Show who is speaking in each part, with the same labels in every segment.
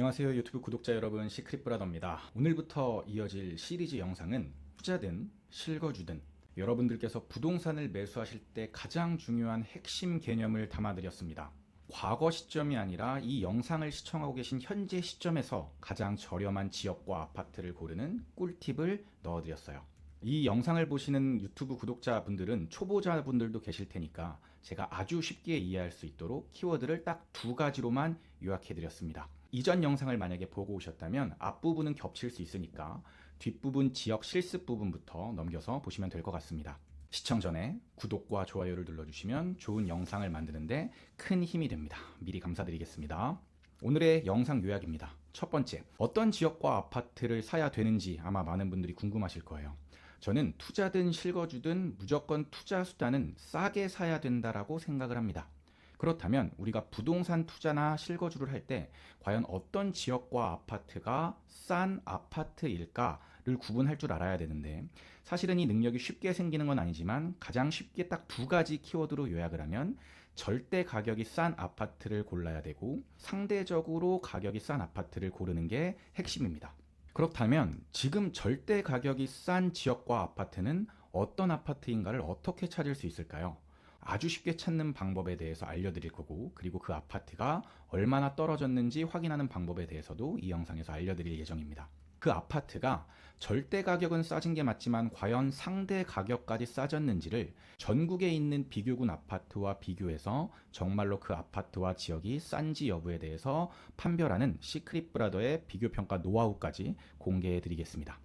Speaker 1: 안녕하세요 유튜브 구독자 여러분, 시크릿브라더입니다. 오늘부터 이어질 시리즈 영상은 투자든 실거주든 여러분들께서 부동산을 매수하실 때 가장 중요한 핵심 개념을 담아드렸습니다. 과거 시점이 아니라 이 영상을 시청하고 계신 현재 시점에서 가장 저렴한 지역과 아파트를 고르는 꿀팁을 넣어드렸어요. 이 영상을 보시는 유튜브 구독자분들은 초보자분들도 계실 테니까 제가 아주 쉽게 이해할 수 있도록 키워드를 딱 두 가지로만 요약해드렸습니다. 이전 영상을 만약에 보고 오셨다면 앞부분은 겹칠 수 있으니까 뒷부분 지역 실습 부분부터 넘겨서 보시면 될 것 같습니다. 시청 전에 구독과 좋아요를 눌러주시면 좋은 영상을 만드는데 큰 힘이 됩니다. 미리 감사드리겠습니다. 오늘의 영상 요약입니다. 첫 번째, 어떤 지역과 아파트를 사야 되는지 아마 많은 분들이 궁금하실 거예요. 저는 투자든 실거주든 무조건 투자 수단은 싸게 사야 된다라고 생각을 합니다. 그렇다면 우리가 부동산 투자나 실거주를 할 때 과연 어떤 지역과 아파트가 싼 아파트일까를 구분할 줄 알아야 되는데, 사실은 이 능력이 쉽게 생기는 건 아니지만 가장 쉽게 딱 두 가지 키워드로 요약을 하면 절대 가격이 싼 아파트를 골라야 되고 상대적으로 가격이 싼 아파트를 고르는 게 핵심입니다. 그렇다면 지금 절대 가격이 싼 지역과 아파트는 어떤 아파트인가를 어떻게 찾을 수 있을까요? 아주 쉽게 찾는 방법에 대해서 알려드릴 거고, 그리고 그 아파트가 얼마나 떨어졌는지 확인하는 방법에 대해서도 이 영상에서 알려드릴 예정입니다. 그 아파트가 절대 가격은 싸진 게 맞지만 과연 상대 가격까지 싸졌는지를 전국에 있는 비교군 아파트와 비교해서 정말로 그 아파트와 지역이 싼지 여부에 대해서 판별하는 시크릿브라더의 비교평가 노하우까지 공개해 드리겠습니다.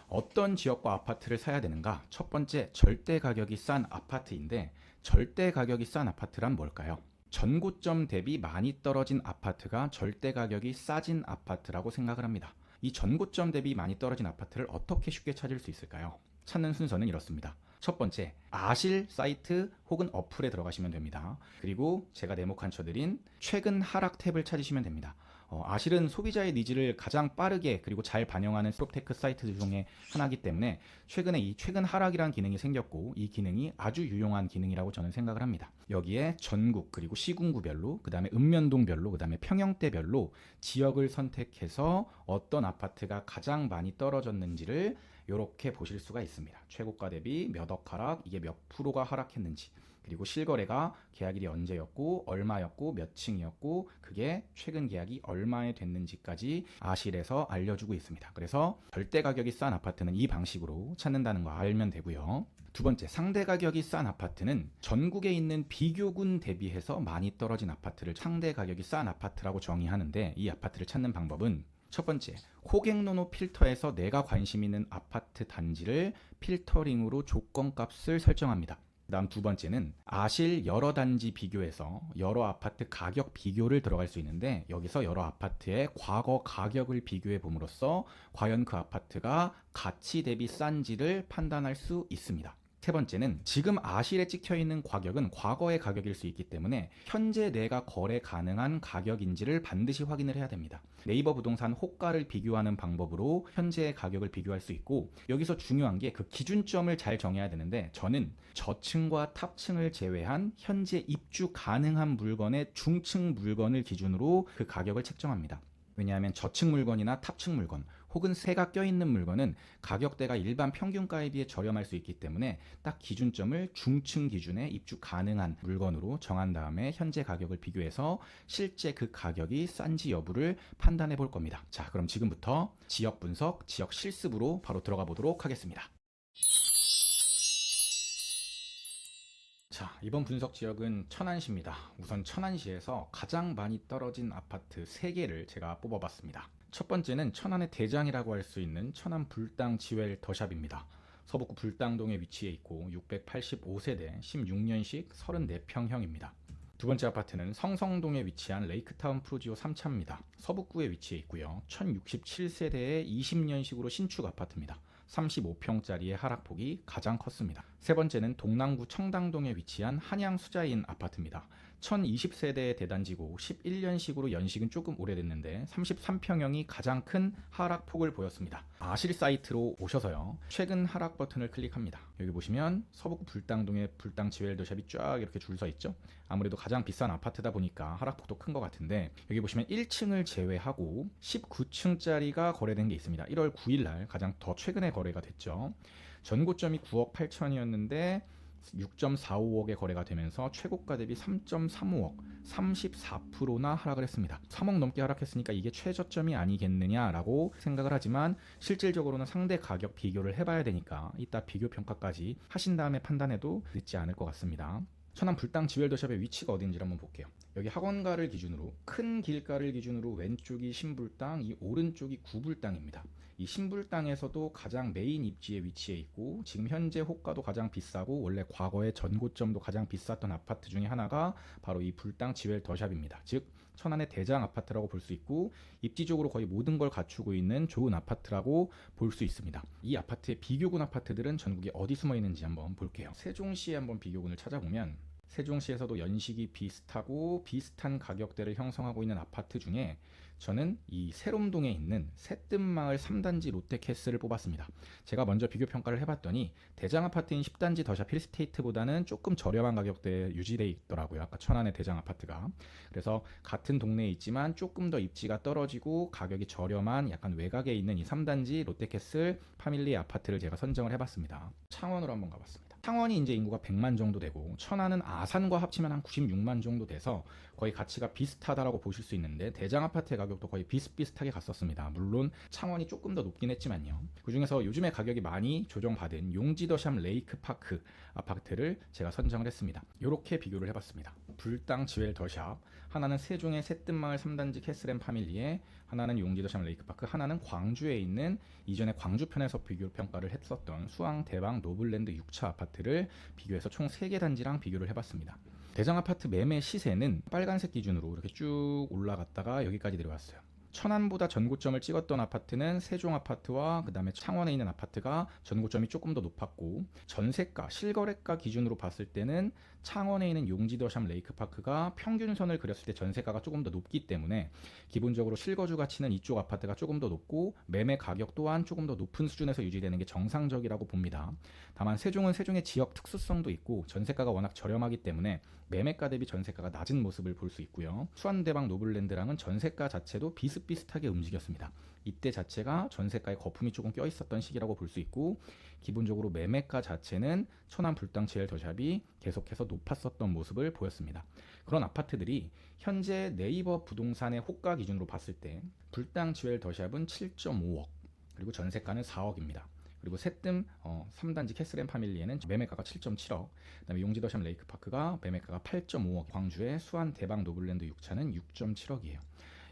Speaker 1: 어떤 지역과 아파트를 사야 되는가? 첫 번째, 절대 가격이 싼 아파트인데, 절대 가격이 싼 아파트란 뭘까요? 전고점 대비 많이 떨어진 아파트가 절대 가격이 싸진 아파트라고 생각을 합니다. 이 전고점 대비 많이 떨어진 아파트를 어떻게 쉽게 찾을 수 있을까요? 찾는 순서는 이렇습니다. 첫 번째, 아실 사이트 혹은 어플에 들어가시면 됩니다. 그리고 제가 네모칸 쳐드린 최근 하락 탭을 찾으시면 됩니다. 아실은 소비자의 니즈를 가장 빠르게 그리고 잘 반영하는 프롭테크 사이트 중에 하나이기 때문에 최근에 이 최근 하락이라는 기능이 생겼고, 이 기능이 아주 유용한 기능이라고 저는 생각을 합니다. 여기에 전국 그리고 시군구별로, 그 다음에 읍면동별로, 그 다음에 평형대별로 지역을 선택해서 어떤 아파트가 가장 많이 떨어졌는지를 이렇게 보실 수가 있습니다. 최고가 대비 몇 억 하락, 이게 몇 프로가 하락했는지, 그리고 실거래가 계약일이 언제였고 얼마였고 몇 층이었고 그게 최근 계약이 얼마에 됐는지까지 아실에서 알려주고 있습니다. 그래서 절대 가격이 싼 아파트는 이 방식으로 찾는다는 거 알면 되고요. 두 번째, 상대 가격이 싼 아파트는 전국에 있는 비교군 대비해서 많이 떨어진 아파트를 상대 가격이 싼 아파트라고 정의하는데, 이 아파트를 찾는 방법은 첫 번째, 호갱노노 필터에서 내가 관심 있는 아파트 단지를 필터링으로 조건값을 설정합니다. 그 다음 두 번째는 아실 여러 단지 비교해서 여러 아파트 가격 비교를 들어갈 수 있는데, 여기서 여러 아파트의 과거 가격을 비교해 봄으로써 과연 그 아파트가 가치 대비 싼지를 판단할 수 있습니다. 세 번째는 지금 아실에 찍혀있는 가격은 과거의 가격일 수 있기 때문에 현재 내가 거래 가능한 가격인지를 반드시 확인을 해야 됩니다. 네이버 부동산 호가를 비교하는 방법으로 현재의 가격을 비교할 수 있고, 여기서 중요한 게 그 기준점을 잘 정해야 되는데, 저는 저층과 탑층을 제외한 현재 입주 가능한 물건의 중층 물건을 기준으로 그 가격을 책정합니다. 왜냐하면 저층 물건이나 탑층 물건 혹은 새가 껴있는 물건은 가격대가 일반 평균가에 비해 저렴할 수 있기 때문에 딱 기준점을 중층 기준에 입주 가능한 물건으로 정한 다음에 현재 가격을 비교해서 실제 그 가격이 싼지 여부를 판단해 볼 겁니다. 자, 그럼 지금부터 지역 분석, 지역 실습으로 바로 들어가 보도록 하겠습니다. 자, 이번 분석 지역은 천안시입니다. 우선 천안시에서 가장 많이 떨어진 아파트 3개를 제가 뽑아봤습니다. 첫 번째는 천안의 대장이라고 할 수 있는 천안 불당 지웰 더샵입니다. 서북구 불당동에 위치해 있고 685세대 16년식 34평형입니다. 두 번째 아파트는 성성동에 위치한 레이크타운 프루지오 3차입니다. 서북구에 위치해 있고요. 1067세대의 20년식으로 신축 아파트입니다. 35평짜리의 하락폭이 가장 컸습니다. 세 번째는 동남구 청담동에 위치한 한양 수자인 아파트입니다. 1020세대의 대단지고 11년식으로 연식은 조금 오래됐는데 33평형이 가장 큰 하락폭을 보였습니다. 아실 사이트로 오셔서요, 최근 하락 버튼을 클릭합니다. 여기 보시면 서북구 불당동에 불당 지웰더샵이 쫙 이렇게 줄 서 있죠. 아무래도 가장 비싼 아파트다 보니까 하락폭도 큰 것 같은데, 여기 보시면 1층을 제외하고 19층짜리가 거래된 게 있습니다. 1월 9일 날 가장 더 최근에 거래가 됐죠. 전고점이 9억 8천이었는데 6.45억에 거래가 되면서 최고가 대비 3.35억, 34%나 하락을 했습니다. 3억 넘게 하락했으니까 이게 최저점이 아니겠느냐라고 생각을 하지만, 실질적으로는 상대 가격 비교를 해봐야 되니까 이따 비교 평가까지 하신 다음에 판단해도 늦지 않을 것 같습니다. 천안 불당 지웰더샵의 위치가 어딘지 한번 볼게요. 여기 학원가를 기준으로, 큰 길가를 기준으로 왼쪽이 신불당, 이 오른쪽이 구불당입니다. 이 신불당에서도 가장 메인 입지에 위치해 있고, 지금 현재 호가도 가장 비싸고 원래 과거의 전고점도 가장 비쌌던 아파트 중에 하나가 바로 이 불당 지웰더샵입니다. 즉 천안의 대장 아파트라고 볼 수 있고, 입지적으로 거의 모든 걸 갖추고 있는 좋은 아파트라고 볼 수 있습니다. 이 아파트의 비교군 아파트들은 전국에 어디 숨어 있는지 한번 볼게요. 세종시에 한번 비교군을 찾아보면, 세종시에서도 연식이 비슷하고 비슷한 가격대를 형성하고 있는 아파트 중에 저는 이 세롬동에 있는 새뜸마을 3단지 롯데캐슬을 뽑았습니다. 제가 먼저 비교 평가를 해봤더니 대장 아파트인 10단지 더샵 힐스테이트보다는 조금 저렴한 가격대에 유지되어 있더라고요. 아까 천안의 대장 아파트가. 그래서 같은 동네에 있지만 조금 더 입지가 떨어지고 가격이 저렴한 약간 외곽에 있는 이 3단지 롯데캐슬 파밀리 아파트를 제가 선정을 해봤습니다. 창원으로 한번 가봤습니다. 창원이 이제 인구가 100만 정도 되고, 천안은 아산과 합치면 한 96만 정도 돼서 거의 가치가 비슷하다라고 보실 수 있는데, 대장 아파트의 가격도 거의 비슷비슷하게 갔었습니다. 물론 창원이 조금 더 높긴 했지만요. 그중에서 요즘에 가격이 많이 조정받은 용지더샵 레이크파크 아파트를 제가 선정을 했습니다. 이렇게 비교를 해봤습니다. 불당 지웰더샵, 하나는 세종의 새뜸마을 3단지 캐슬앤 파밀리에, 하나는 용지더샵 레이크파크, 하나는 광주에 있는 이전에 광주편에서 비교 평가를 했었던 수왕 대방 노블랜드 6차 아파트를 비교해서 총 3개 단지랑 비교를 해봤습니다. 대장 아파트 매매 시세는 빨간색 기준으로 이렇게 쭉 올라갔다가 여기까지 내려왔어요. 천안보다 전고점을 찍었던 아파트는 세종 아파트와 그 다음에 창원에 있는 아파트가 전고점이 조금 더 높았고, 전세가, 실거래가 기준으로 봤을 때는 창원에 있는 용지더샵 레이크파크가 평균선을 그렸을 때 전세가가 조금 더 높기 때문에 기본적으로 실거주 가치는 이쪽 아파트가 조금 더 높고, 매매 가격 또한 조금 더 높은 수준에서 유지되는 게 정상적이라고 봅니다. 다만 세종은 세종의 지역 특수성도 있고 전세가가 워낙 저렴하기 때문에 매매가 대비 전세가가 낮은 모습을 볼 수 있고요. 수완대방 노블랜드랑은 전세가 자체도 비슷비슷하게 움직였습니다. 이때 자체가 전세가에 거품이 조금 껴있었던 시기라고 볼 수 있고, 기본적으로 매매가 자체는 천안 불당 지웰더샵이 계속해서 높았었던 모습을 보였습니다. 그런 아파트들이 현재 네이버 부동산의 호가 기준으로 봤을 때 불당 지웰더샵은 7.5억, 그리고 전세가는 4억입니다. 그리고 새뜸 3단지 캐슬앤 파밀리에는 매매가가 7.7억, 그다음에 용지더샵 레이크파크가 매매가가 8.5억, 광주의 수완 대방 노블랜드 6차는 6.7억이에요.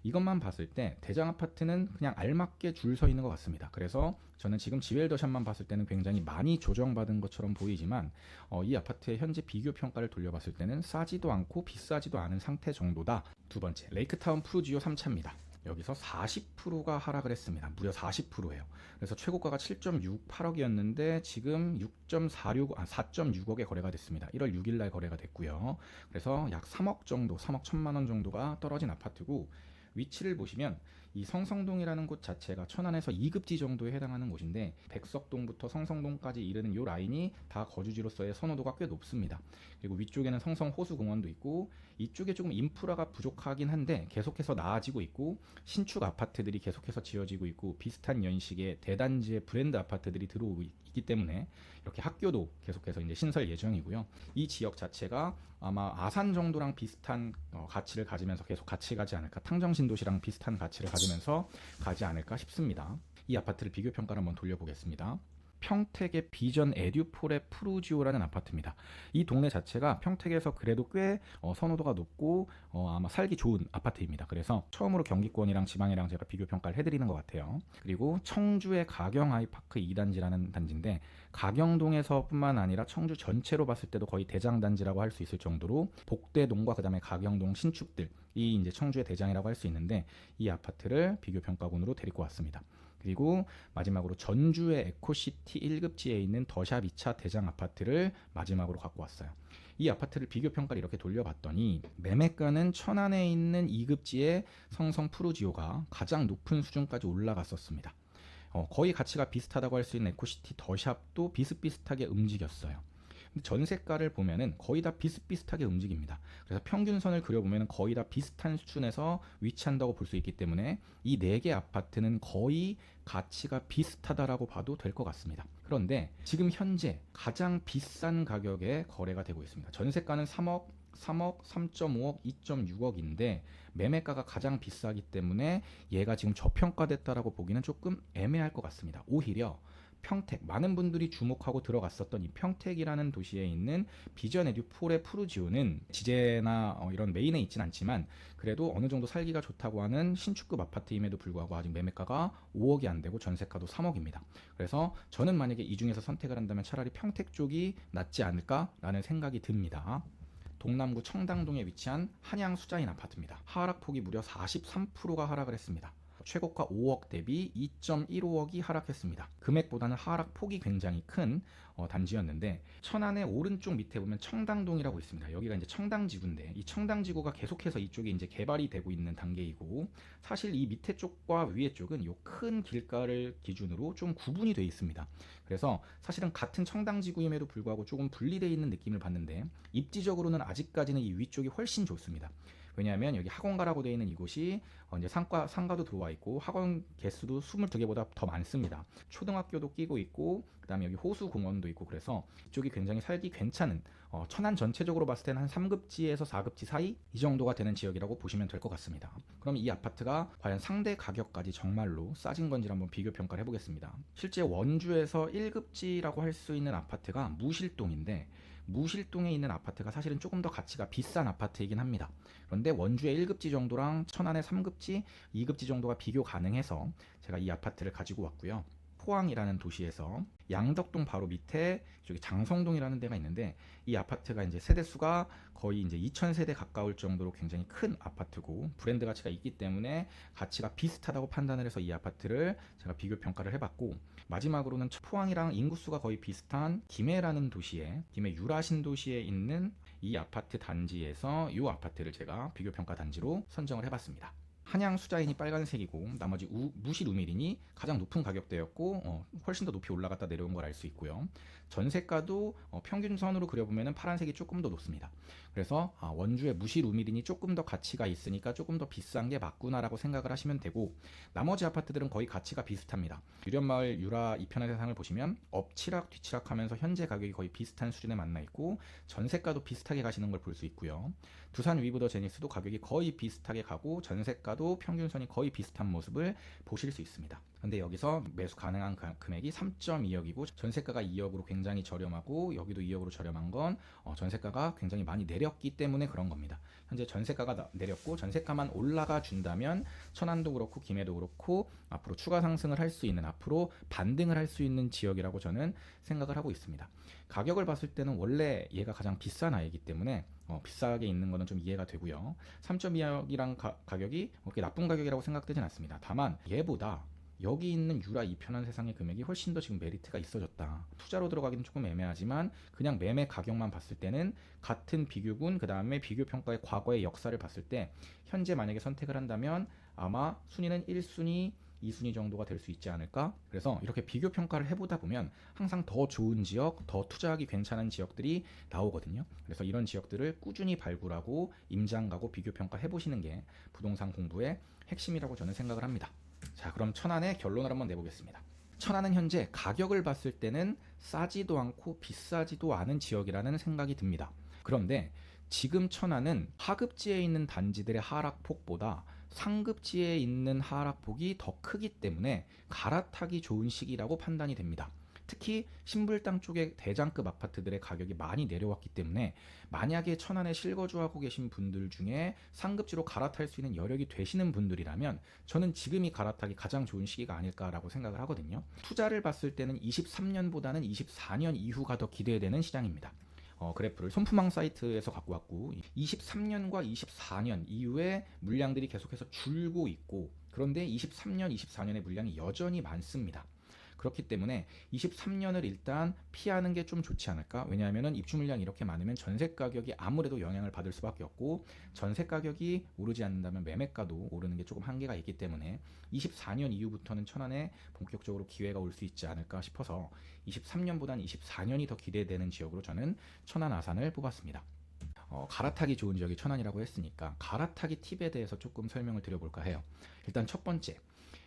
Speaker 1: 이것만 봤을 때 대장 아파트는 그냥 알맞게 줄 서 있는 것 같습니다. 그래서 저는 지금 지웰더샵만 봤을 때는 굉장히 많이 조정받은 것처럼 보이지만, 이 아파트의 현재 비교 평가를 돌려봤을 때는 싸지도 않고 비싸지도 않은 상태 정도다. 두 번째, 레이크타운 푸르지오 3차입니다. 여기서 40%가 하락을 했습니다. 무려 40%예요. 그래서 최고가가 7.68억이었는데 지금 4.6억에 거래가 됐습니다. 1월 6일 날 거래가 됐고요. 그래서 약 3억 정도, 3억 1천만 원 정도가 떨어진 아파트고, 위치를 보시면 이 성성동이라는 곳 자체가 천안에서 2급지 정도에 해당하는 곳인데, 백석동부터 성성동까지 이르는 이 라인이 다 거주지로서의 선호도가 꽤 높습니다. 그리고 위쪽에는 성성호수공원도 있고, 이쪽에 조금 인프라가 부족하긴 한데 계속해서 나아지고 있고, 신축 아파트들이 계속해서 지어지고 있고, 비슷한 연식의 대단지의 브랜드 아파트들이 들어오고 있기 때문에 이렇게 학교도 계속해서 이제 신설 예정이고요. 이 지역 자체가 아마 아산 정도랑 비슷한 가치를 가지면서 계속 같이 가지 않을까, 탕정신도시랑 비슷한 가치를 가지면서 가지 않을까 싶습니다. 이 아파트를 비교 평가를 한번 돌려보겠습니다. 평택의 비전 에듀폴의 푸르지오라는 아파트입니다. 이 동네 자체가 평택에서 그래도 꽤 선호도가 높고 아마 살기 좋은 아파트입니다. 그래서 처음으로 경기권이랑 지방이랑 제가 비교 평가를 해드리는 것 같아요. 그리고 청주의 가경 아이파크 2단지라는 단지인데, 가경동에서 뿐만 아니라 청주 전체로 봤을 때도 거의 대장 단지라고 할 수 있을 정도로 복대동과 그 다음에 가경동 신축들, 이 이제 청주의 대장이라고 할 수 있는데, 이 아파트를 비교 평가군으로 데리고 왔습니다. 그리고 마지막으로 전주의 에코시티 1급지에 있는 더샵 2차 대장 아파트를 마지막으로 갖고 왔어요. 이 아파트를 비교 평가를 이렇게 돌려봤더니 매매가는 천안에 있는 2급지의 성성 푸르지오가 가장 높은 수준까지 올라갔었습니다. 거의 가치가 비슷하다고 할 수 있는 에코시티 더샵도 비슷비슷하게 움직였어요. 근데 전세가를 보면은 거의 다 비슷비슷하게 움직입니다. 그래서 평균선을 그려보면 거의 다 비슷한 수준에서 위치한다고 볼 수 있기 때문에 이 4개 아파트는 거의 가치가 비슷하다라고 봐도 될 것 같습니다. 그런데 지금 현재 가장 비싼 가격에 거래가 되고 있습니다. 전세가는 3억, 3.5억, 2.6억인데 매매가가 가장 비싸기 때문에 얘가 지금 저평가됐다라고 보기는 조금 애매할 것 같습니다. 오히려 평택, 많은 분들이 주목하고 들어갔었던 이 평택이라는 도시에 있는 비전 에듀폴의 푸르지오는 지제나 이런 메인에 있진 않지만 그래도 어느 정도 살기가 좋다고 하는 신축급 아파트임에도 불구하고 아직 매매가가 5억이 안 되고 전세가도 3억입니다. 그래서 저는 만약에 이 중에서 선택을 한다면 차라리 평택 쪽이 낫지 않을까라는 생각이 듭니다. 동남구 청담동에 위치한 한양 수자인 아파트입니다. 하락폭이 무려 43%가 하락을 했습니다. 최고가 5억 대비 2.15억이 하락했습니다. 금액보다는 하락폭이 굉장히 큰 단지였는데 천안의 오른쪽 밑에 보면 청담동이라고 있습니다. 여기가 이제 청담지구인데 이 청담지구가 계속해서 이쪽이 이제 개발이 되고 있는 단계이고 사실 이 밑에 쪽과 위에 쪽은 이 큰 길가를 기준으로 좀 구분이 되어 있습니다. 그래서 사실은 같은 청담지구임에도 불구하고 조금 분리되어 있는 느낌을 받는데 입지적으로는 아직까지는 이 위쪽이 훨씬 좋습니다. 왜냐하면 여기 학원가라고 되어 있는 이곳이 이제 상가도 들어와 있고 학원 개수도 22개보다 더 많습니다. 초등학교도 끼고 있고 그다음에 여기 호수공원도 있고 그래서 이쪽이 굉장히 살기 괜찮은 천안 전체적으로 봤을 때는 한 3급지에서 4급지 사이 이 정도가 되는 지역이라고 보시면 될 것 같습니다. 그럼 이 아파트가 과연 상대 가격까지 정말로 싸진 건지 한번 비교 평가를 해보겠습니다. 실제 원주에서 1급지라고 할 수 있는 아파트가 무실동인데 무실동에 있는 아파트가 사실은 조금 더 가치가 비싼 아파트이긴 합니다. 그런데 원주의 1급지 정도랑 천안의 3급지, 2급지 정도가 비교 가능해서 제가 이 아파트를 가지고 왔고요. 포항이라는 도시에서 양덕동 바로 밑에 저기 장성동이라는 데가 있는데 이 아파트가 이제 세대수가 거의 이제 2,000세대 가까울 정도로 굉장히 큰 아파트고 브랜드 가치가 있기 때문에 가치가 비슷하다고 판단을 해서 이 아파트를 제가 비교 평가를 해봤고 마지막으로는 포항이랑 인구수가 거의 비슷한 김해라는 도시에 김해 유라신도시에 있는 이 아파트 단지에서 이 아파트를 제가 비교 평가 단지로 선정을 해봤습니다. 한양 수자인이 빨간색이고 나머지 무실 우밀인이 가장 높은 가격대였고 훨씬 더 높이 올라갔다 내려온 걸 알 수 있고요. 전세가도 평균선으로 그려보면 파란색이 조금 더 높습니다. 그래서 원주의 무실 우밀인이 조금 더 가치가 있으니까 조금 더 비싼 게 맞구나라고 생각을 하시면 되고 나머지 아파트들은 거의 가치가 비슷합니다. 유련마을 유라 2편의 세상을 보시면 엎치락 뒤치락 하면서 현재 가격이 거의 비슷한 수준에 만나 있고 전세가도 비슷하게 가시는 걸 볼 수 있고요. 두산 위브더 제니스도 가격이 거의 비슷하게 가고 전세가도 평균선이 거의 비슷한 모습을 보실 수 있습니다. 근데 여기서 매수 가능한 금액이 3.2억이고 전세가가 2억으로 굉장히 저렴하고 여기도 2억으로 저렴한 건 전세가가 굉장히 많이 내렸기 때문에 그런 겁니다. 현재 전세가가 내렸고 전세가만 올라가 준다면 천안도 그렇고 김해도 그렇고 앞으로 추가 상승을 할 수 있는 앞으로 반등을 할 수 있는 지역이라고 저는 생각을 하고 있습니다. 가격을 봤을 때는 원래 얘가 가장 비싼 아이이기 때문에 비싸게 있는 거는 좀 이해가 되고요. 3.2억이란 가격이 그렇게 나쁜 가격이라고 생각되진 않습니다. 다만 얘보다 여기 있는 유라 2편한 세상의 금액이 훨씬 더 지금 메리트가 있어졌다. 투자로 들어가기는 조금 애매하지만 그냥 매매 가격만 봤을 때는 같은 비교군 그 다음에 비교 평가의 과거의 역사를 봤을 때 현재 만약에 선택을 한다면 아마 순위는 1순위 2순위 정도가 될 수 있지 않을까? 그래서 이렇게 비교 평가를 해보다 보면 항상 더 좋은 지역, 더 투자하기 괜찮은 지역들이 나오거든요. 그래서 이런 지역들을 꾸준히 발굴하고 임장 가고 비교 평가 해보시는 게 부동산 공부의 핵심이라고 저는 생각을 합니다. 자, 그럼 천안의 결론을 한번 내보겠습니다. 천안은 현재 가격을 봤을 때는 싸지도 않고 비싸지도 않은 지역이라는 생각이 듭니다. 그런데 지금 천안은 하급지에 있는 단지들의 하락폭보다 상급지에 있는 하락폭이 더 크기 때문에 갈아타기 좋은 시기라고 판단이 됩니다. 특히 신불당 쪽의 대장급 아파트들의 가격이 많이 내려왔기 때문에 만약에 천안에 실거주하고 계신 분들 중에 상급지로 갈아탈 수 있는 여력이 되시는 분들이라면 저는 지금이 갈아타기 가장 좋은 시기가 아닐까라고 생각을 하거든요. 투자를 봤을 때는 23년보다는 24년 이후가 더 기대되는 시장입니다. 그래프를 손품왕 사이트에서 갖고 왔고 23년과 24년 이후에 물량들이 계속해서 줄고 있고 그런데 23년, 24년의 물량이 여전히 많습니다. 그렇기 때문에 23년을 일단 피하는 게 좀 좋지 않을까? 왜냐하면 입주 물량이 이렇게 많으면 전세 가격이 아무래도 영향을 받을 수밖에 없고, 전세 가격이 오르지 않는다면 매매가도 오르는 게 조금 한계가 있기 때문에 24년 이후부터는 천안에 본격적으로 기회가 올 수 있지 않을까 싶어서 23년보다는 24년이 더 기대되는 지역으로 저는 천안 아산을 뽑았습니다. 갈아타기 좋은 지역이 천안이라고 했으니까 갈아타기 팁에 대해서 조금 설명을 드려볼까 해요. 일단 첫 번째,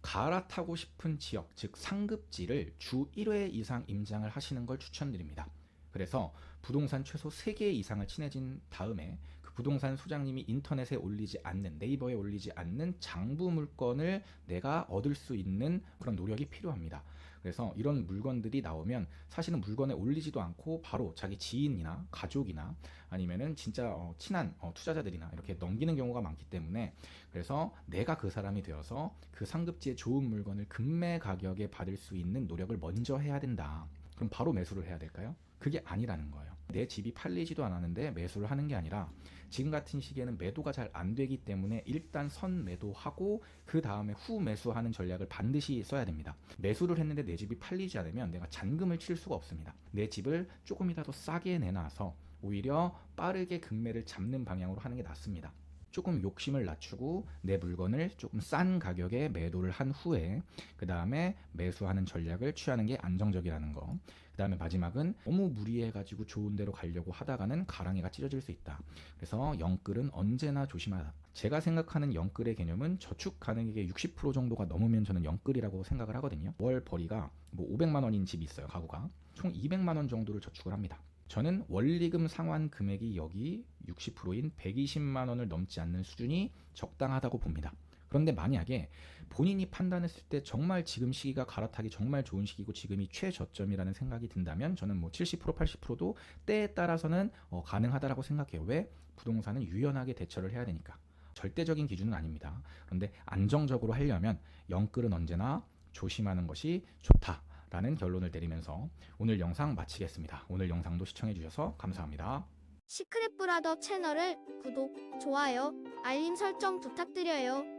Speaker 1: 갈아타고 싶은 지역, 즉 상급지를 주 1회 이상 임장을 하시는 걸 추천드립니다. 그래서 부동산 최소 3개 이상을 친해진 다음에 그 부동산 소장님이 인터넷에 올리지 않는, 네이버에 올리지 않는 장부 물건을 내가 얻을 수 있는 그런 노력이 필요합니다. 그래서 이런 물건들이 나오면 사실은 물건에 올리지도 않고 바로 자기 지인이나 가족이나 아니면은 진짜 친한 투자자들이나 이렇게 넘기는 경우가 많기 때문에, 그래서 내가 그 사람이 되어서 그 상급지의 좋은 물건을 급매 가격에 받을 수 있는 노력을 먼저 해야 된다. 그럼 바로 매수를 해야 될까요? 그게 아니라는 거예요. 내 집이 팔리지도 않았는데 매수를 하는 게 아니라 지금 같은 시기에는 매도가 잘 안 되기 때문에 일단 선 매도하고 그 다음에 후 매수하는 전략을 반드시 써야 됩니다. 매수를 했는데 내 집이 팔리지 않으면 내가 잔금을 칠 수가 없습니다. 내 집을 조금이라도 싸게 내놔서 오히려 빠르게 급매를 잡는 방향으로 하는 게 낫습니다. 조금 욕심을 낮추고 내 물건을 조금 싼 가격에 매도를 한 후에 그 다음에 매수하는 전략을 취하는 게 안정적이라는 거. 그 다음에 마지막은 너무 무리해가지고 좋은 데로 가려고 하다가는 가랑이가 찢어질 수 있다. 그래서 영끌은 언제나 조심하다. 제가 생각하는 영끌의 개념은 저축 가능액의 60% 정도가 넘으면 저는 영끌이라고 생각을 하거든요. 월 벌이가 뭐 500만 원인 집이 있어요. 가구가 총 200만 원 정도를 저축을 합니다. 저는 원리금 상환 금액이 여기 60%인 120만 원을 넘지 않는 수준이 적당하다고 봅니다. 그런데 만약에 본인이 판단했을 때 정말 지금 시기가 갈아타기 정말 좋은 시기고 지금이 최저점이라는 생각이 든다면 저는 뭐 70% 80%도 때에 따라서는 가능하다라고 생각해요. 왜? 부동산은 유연하게 대처를 해야 되니까. 절대적인 기준은 아닙니다. 그런데 안정적으로 하려면 영끌은 언제나 조심하는 것이 좋다 라는 결론을 내리면서 오늘 영상 마치겠습니다. 오늘 영상도 시청해주셔서 감사합니다.
Speaker 2: 시크릿 브라더 채널을 구독, 좋아요, 알림 설정 부탁드려요.